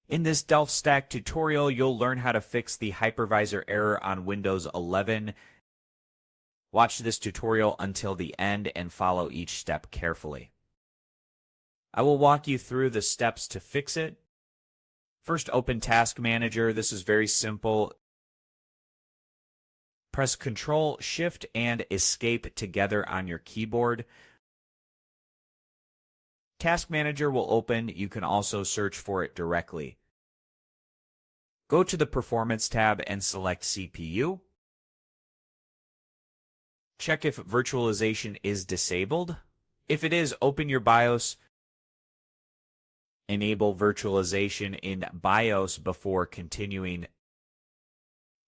In this Delph Stack tutorial, you'll learn how to fix the hypervisor error on Windows 11. Watch this tutorial until the end and follow each step carefully. I will walk you through the steps to fix it. First, open Task Manager. This is very simple. Press Ctrl, Shift, and Escape together on your keyboard. Task Manager will open. You can also search for it directly. Go to the Performance tab and select CPU. Check if virtualization is disabled. If it is, open your BIOS. Enable virtualization in BIOS before continuing.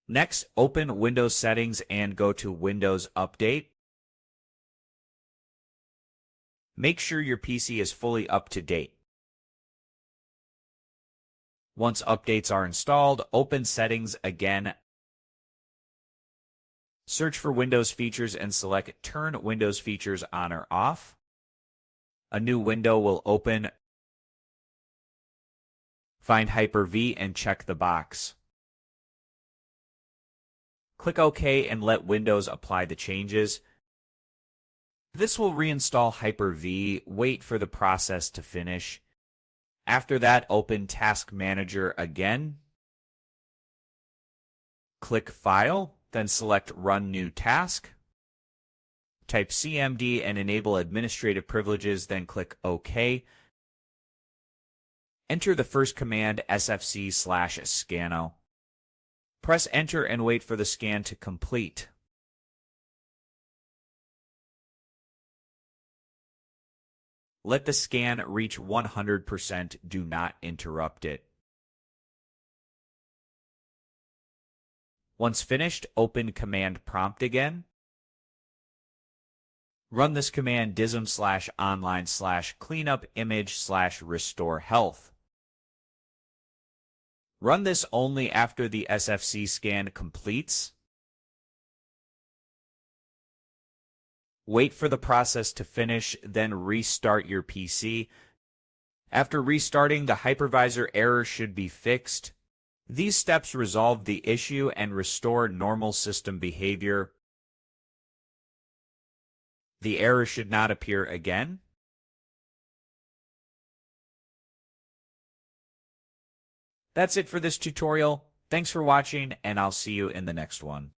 Next, open Windows Settings and go to Windows Update. Make sure your PC is fully up to date. Once updates are installed, open Settings again. Search for Windows features and select Turn Windows features on or off. A new window will open. Find Hyper-V and check the box. Click OK and let Windows apply the changes. This will reinstall Hyper-V. Wait for the process to finish. After that, open Task Manager again. Click File, then select Run New Task. Type CMD and enable administrative privileges, then click OK. Enter the first command SFC/scano. Press Enter and wait for the scan to complete. Let the scan reach 100%. Do not interrupt it. Once finished, open Command Prompt again. Run this command dism/online/cleanupimage/restore health. Run this only after the SFC scan completes. Wait for the process to finish, then restart your PC. After restarting, the hypervisor error should be fixed. These steps resolve the issue and restore normal system behavior. The error should not appear again. That's it for this tutorial. Thanks for watching, and I'll see you in the next one.